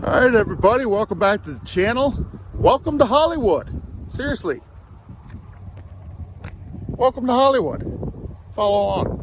All right, everybody, welcome back to the channel. Welcome to Hollywood. Seriously, welcome to Hollywood. Follow along.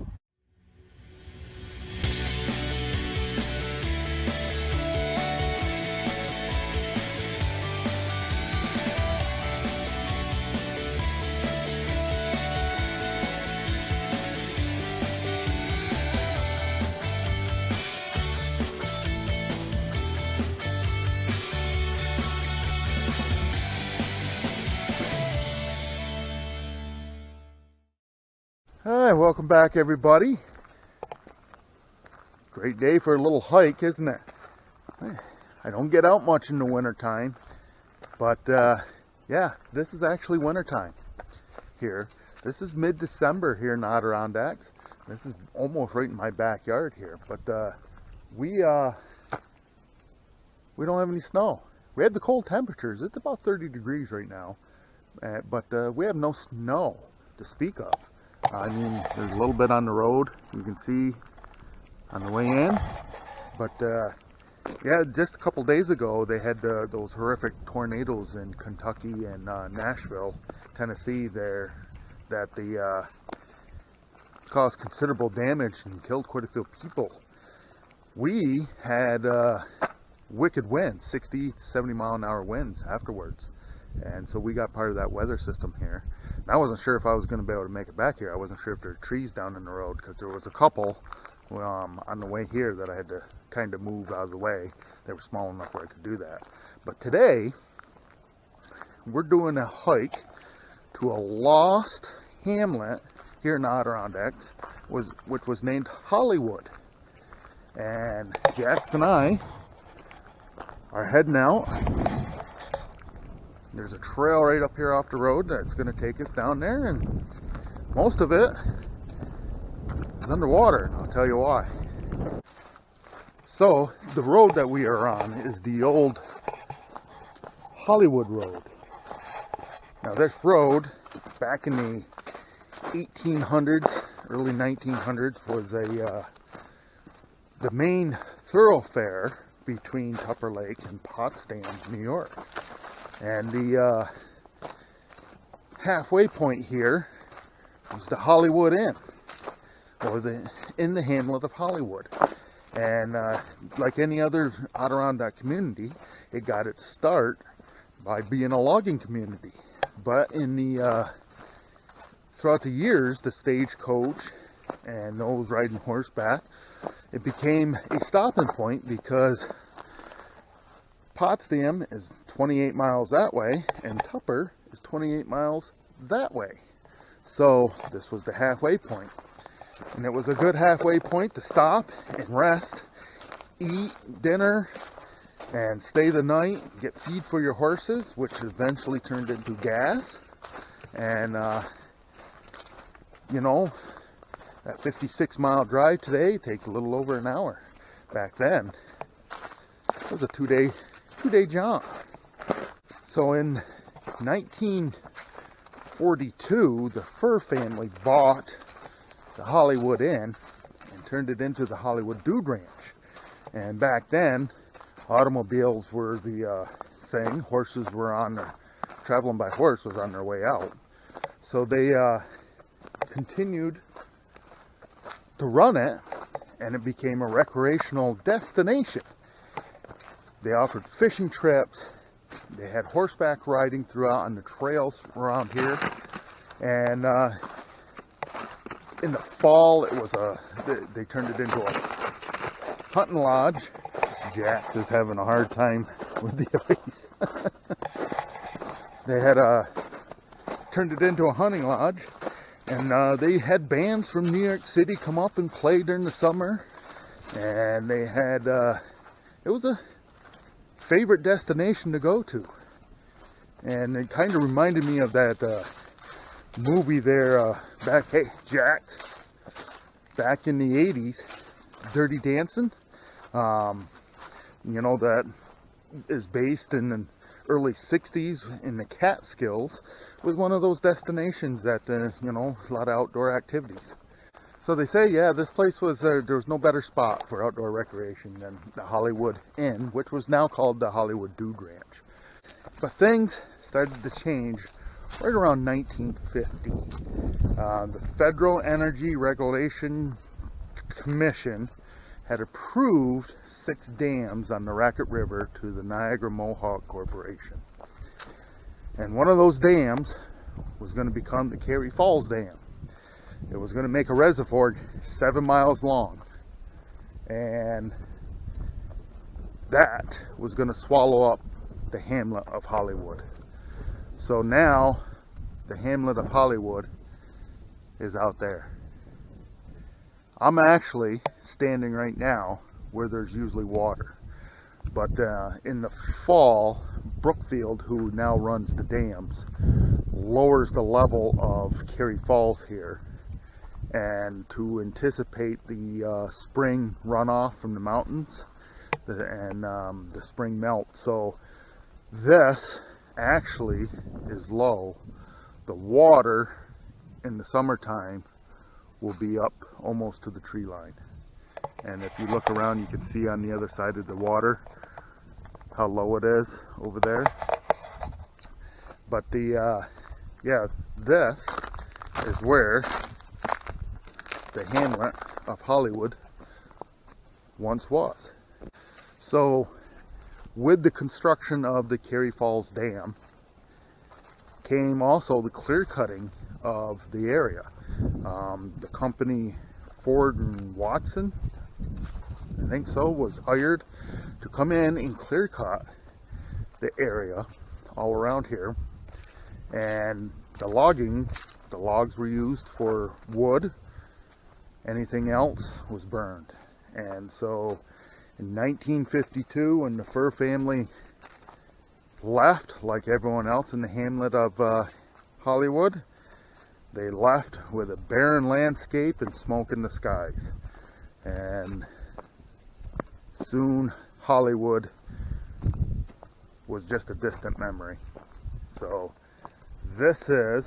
Hi, welcome back, everybody. Great day for a little hike, isn't it? I don't get out much in the winter time, but yeah, this is actually winter time here. This is mid-December here in Adirondacks. This is almost right in my backyard here, but we don't have any snow. We had the cold temperatures. It's about 30 degrees right now, but we have no snow to speak of. I mean, there's a little bit on the road, you can see on the way in, but yeah, just a couple days ago they had those horrific tornadoes in Kentucky and Nashville, Tennessee there, that they caused considerable damage and killed quite a few people. We had wicked winds, 60 to 70 mile an hour winds afterwards, and so we got part of that weather system here. And I wasn't sure if I was going to be able to make it back here. I wasn't sure if there were trees down in the road, because there was a couple on the way here that I had to kind of move out of the way. They were small enough where I could do that. But today, we're doing a hike to a lost hamlet here in Adirondacks, which was named Hollywood. And Jax and I are heading out. There's a trail right up here off the road that's going to take us down there, and most of it is underwater, and I'll tell you why. So, the road that we are on is the old Hollywood Road. Now, this road, back in the 1800s, early 1900s, was the main thoroughfare between Tupper Lake and Potsdam, New York. And the halfway point here was the Hollywood Inn, or in the hamlet of Hollywood. And like any other Adirondack community, it got its start by being a logging community. But in the throughout the years, the stagecoach and those riding horseback, it became a stopping point, because Potsdam is 28 miles that way, and Tupper is 28 miles that way. So this was the halfway point. And it was a good halfway point to stop and rest, eat dinner, and stay the night, get feed for your horses, which eventually turned into gas. And, you know, that 56-mile drive today takes a little over an hour. Back then, it was a two-day jaunt. So in 1942, the Fur family bought the Hollywood Inn and turned it into the Hollywood Dude Ranch. And back then, automobiles were the thing. Horses were traveling by horse was on their way out. So they continued to run it, and it became a recreational destination. They offered fishing trips. They had horseback riding throughout on the trails around here. And in the fall, it was they turned it into a hunting lodge. Jax is having a hard time with the ice. They had turned it into a hunting lodge, and they had bands from New York City come up and play during the summer. And they had it was a favorite destination to go to, and it kind of reminded me of that movie there back in the 80s, Dirty Dancing. You know, that is based in the early 60s in the Catskills, was one of those destinations that you know, a lot of outdoor activities. So they say, yeah, this place was, there was no better spot for outdoor recreation than the Hollywood Inn, which was now called the Hollywood Dude Ranch. But things started to change right around 1950. The Federal Energy Regulation Commission had approved 6 dams on the Raquette River to the Niagara-Mohawk Corporation. And one of those dams was going to become the Carey Falls Dam. It was going to make a reservoir 7 miles long, and that was going to swallow up the hamlet of Hollywood. So now the hamlet of Hollywood is out there. I'm actually standing right now where there's usually water, but in the fall, Brookfield, who now runs the dams, lowers the level of Carey Falls here, and to anticipate the spring runoff from the mountains and the spring melt. So this actually is low. The water in the summertime will be up almost to the tree line, and if you look around, you can see on the other side of the water how low it is over there. But yeah, this is where the hamlet of Hollywood once was. So with the construction of the Carey Falls Dam came also the clear cutting of the area. The company Ford and Watson, I think so, was hired to come in and clear cut the area all around here, and the logs were used for wood. Anything else was burned. And so in 1952, when the Fur family left, like everyone else in the hamlet of Hollywood, they left with a barren landscape and smoke in the skies. And soon Hollywood was just a distant memory. So this is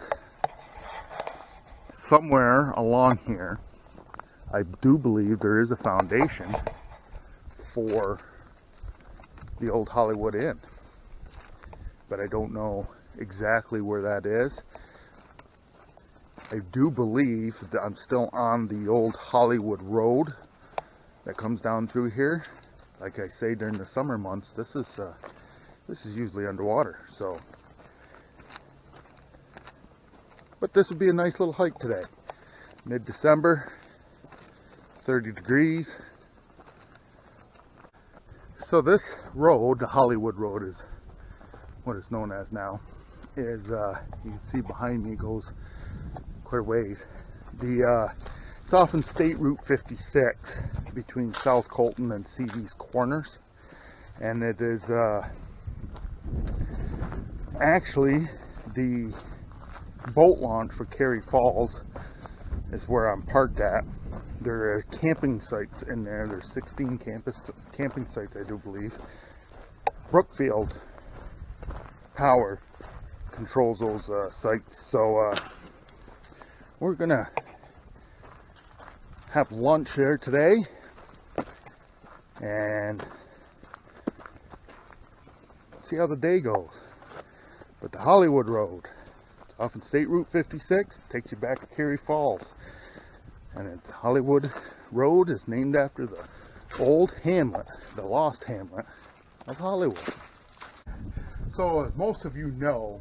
somewhere along here. I do believe there is a foundation for the old Hollywood Inn, but I don't know exactly where that is. I do believe that I'm still on the old Hollywood Road that comes down through here. Like I say, during the summer months, this is usually underwater. So, but this would be a nice little hike today, mid-December. 30 degrees. So this road, the Hollywood Road, is what it's known as now. Is you can see behind me, goes quite a ways. It's off in State Route 56 between South Colton and CV's Corners, and it is actually the boat launch for Carey Falls is where I'm parked at. There are camping sites in there. There's 16 camping sites, I do believe. Brookfield Power controls those sites. So we're gonna have lunch here today and see how the day goes. But the Hollywood Road, it's off in State Route 56, takes you back to Carey Falls. And it's Hollywood Road is named after the old hamlet, the lost hamlet of Hollywood. So as most of you know,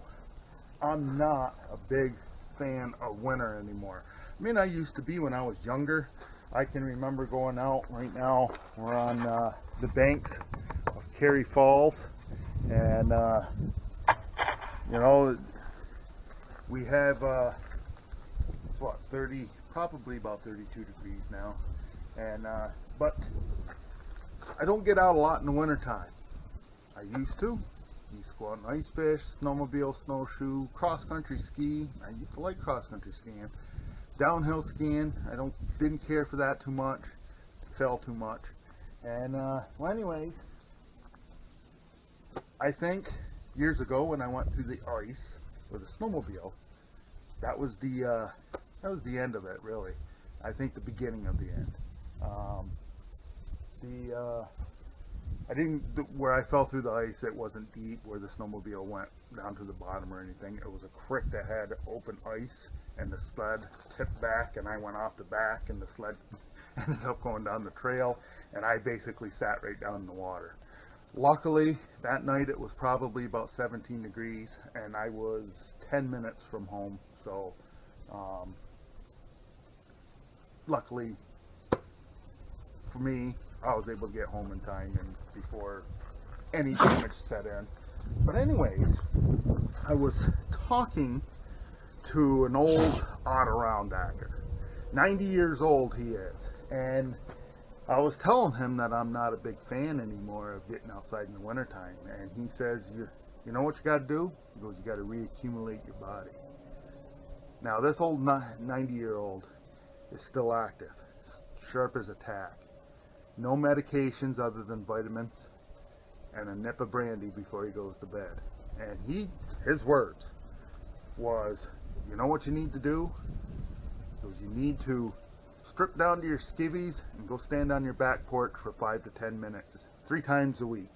I'm not a big fan of winter anymore. I mean, I used to be when I was younger. I can remember going out. Right now we're on the banks of Carey Falls, and you know, we have it's what, 30, probably about 32 degrees now, and but I don't get out a lot in the winter time. I used to go out and ice fish, snowmobile, snowshoe, cross-country ski. I used to like cross-country skiing. Downhill skiing, didn't care for that too much. It fell too much. And well, anyways, I think years ago when I went through the ice with a snowmobile, that was the end of it, really. I think the beginning of the end. I didn't, where I fell through the ice, it wasn't deep where the snowmobile went down to the bottom or anything. It was a creek that had open ice, and the sled tipped back, and I went off the back, and the sled ended up going down the trail, and I basically sat right down in the water. Luckily, that night it was probably about 17 degrees, and I was 10 minutes from home, so luckily for me, I was able to get home in time and before any damage set in. But anyways, I was talking to an old Adirondacker. 90 years old he is, and I was telling him that I'm not a big fan anymore of getting outside in the wintertime, and he says, you know what you got to do? He goes, you got to reaccumulate your body. Now this old 90-year-old is still active, sharp as a tack. No medications other than vitamins and a nip of brandy before he goes to bed. And his words was, you know what you need to do? He goes, you need to strip down to your skivvies and go stand on your back porch for 5 to 10 minutes, 3 times a week.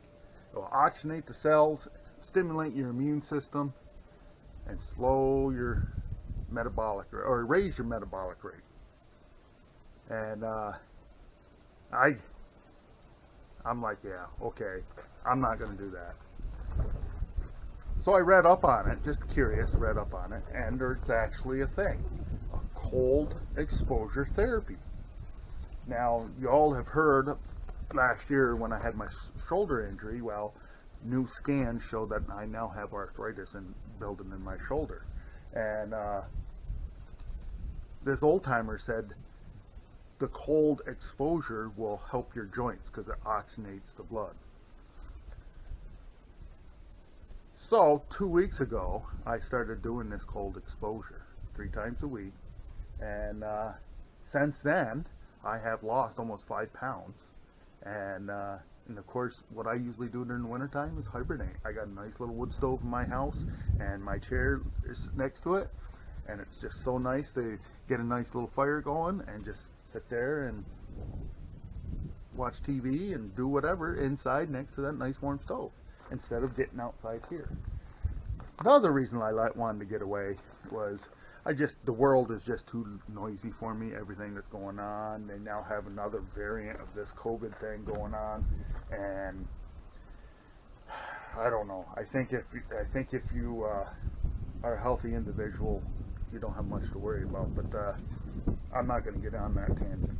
It will oxygenate the cells, stimulate your immune system, and slow your metabolic, or raise your metabolic rate. And I'm like, yeah, okay, I'm not going to do that. So I read up on it, just curious, read up on it, and there's actually a thing, a cold exposure therapy. Now, you all have heard last year when I had my shoulder injury, well, new scans show that I now have arthritis and building in my shoulder. And this old timer said the cold exposure will help your joints because it oxygenates the blood. So 2 weeks ago, I started doing this cold exposure 3 times a week, and since then, I have lost almost 5 pounds. And of course, what I usually do during the wintertime is hibernate. I got a nice little wood stove in my house, and my chair is next to it, and it's just so nice to get a nice little fire going and just sit there and watch TV and do whatever inside next to that nice warm stove instead of getting outside here. Another reason I wanted to get away was the world is just too noisy for me, everything that's going on. They now have another variant of this COVID thing going on, and I don't know. I think if you are a healthy individual, you don't have much to worry about, but I'm not going to get on that tangent.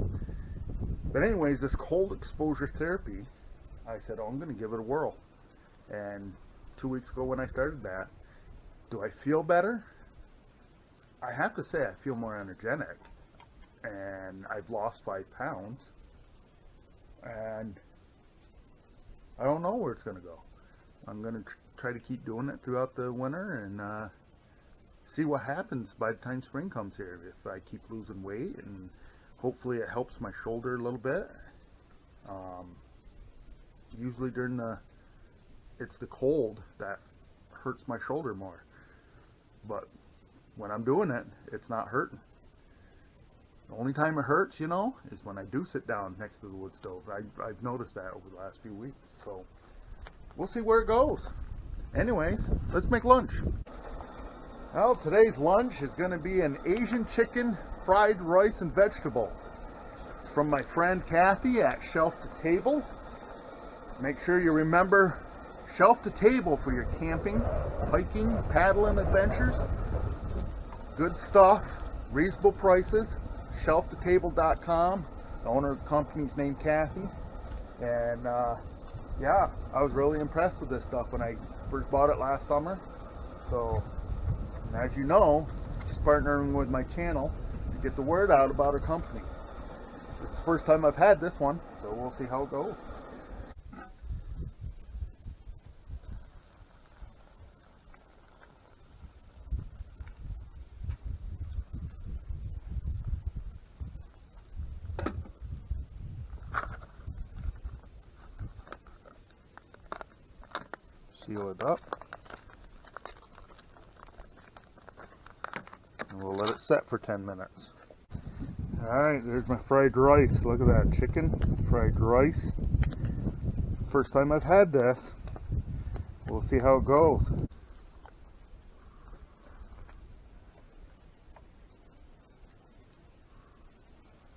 But anyways, this cold exposure therapy, I said, oh, I'm going to give it a whirl. And 2 weeks ago when I started that, do I feel better? I have to say I feel more energetic, and I've lost 5 pounds, and I don't know where it's going to go. I'm going to try to keep doing it throughout the winter and see what happens by the time spring comes here. If I keep losing weight, and hopefully it helps my shoulder a little bit. Usually it's the cold that hurts my shoulder more, but when I'm doing it, it's not hurting. The only time it hurts, you know, is when I do sit down next to the wood stove. I've noticed that over the last few weeks, so we'll see where it goes. Anyways, let's make lunch. Well, today's lunch is going to be an Asian chicken, fried rice, and vegetables. It's from my friend Kathy at Shelf to Table. Make sure you remember Shelf to Table for your camping, hiking, paddling adventures. Good stuff, reasonable prices. Shelftotable.com. The owner of the company's named Kathy. And yeah, I was really impressed with this stuff when I first bought it last summer. So, as you know, just partnering with my channel to get the word out about our company. This is the first time I've had this one, so we'll see how it goes. Seal it up, and we'll let it set for 10 minutes. Alright, there's my fried rice. Look at that, chicken, fried rice. First time I've had this. We'll see how it goes.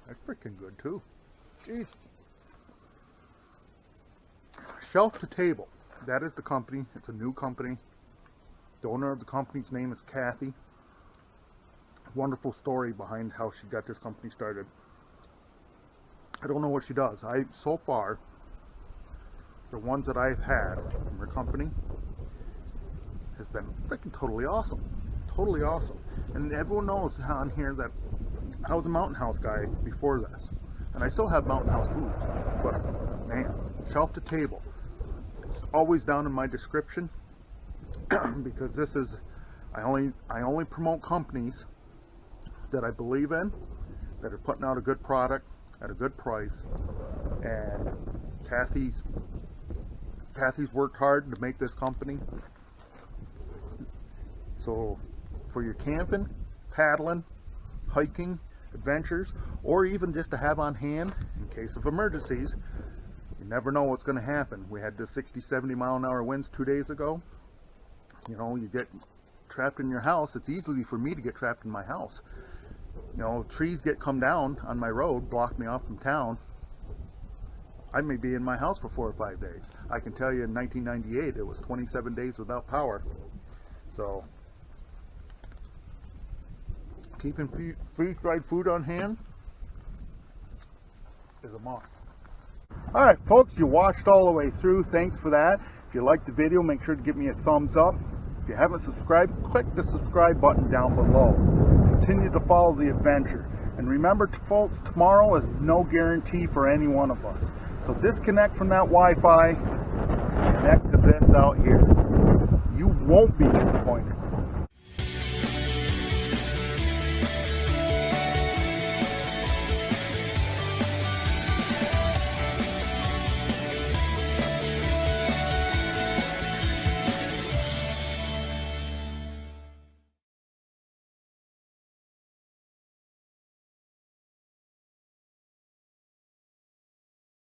That's freaking good too. Jeez. Shelf to Table. That is the company. It's a new company. The owner of the company's name is Kathy. Wonderful story behind how she got this company started. I don't know what she does. So far, the ones that I've had from her company has been freaking totally awesome. Totally awesome. And everyone knows on here that I was a Mountain House guy before this. And I still have Mountain House foods. But man, Shelf to Table. It's always down in my description because this is I only promote companies that I believe in, that are putting out a good product at a good price. And Kathy's worked hard to make this company. So for your camping, paddling, hiking adventures, or even just to have on hand in case of emergencies, you never know what's going to happen. We had the 60-70 mile an hour winds 2 days ago. You know, you get trapped in your house. It's easy for me to get trapped in my house. You know, trees come down on my road, block me off from town. I may be in my house for 4 or 5 days. I can tell you in 1998 it was 27 days without power. So keeping freeze-dried food on hand is a must. Alright folks, you watched all the way through. Thanks for that. If you liked the video, make sure to give me a thumbs up. If you haven't subscribed, click the subscribe button down below. Continue to follow the adventure. And remember, folks, tomorrow is no guarantee for any one of us. So disconnect from that Wi-Fi, connect to this out here. You won't be disappointed.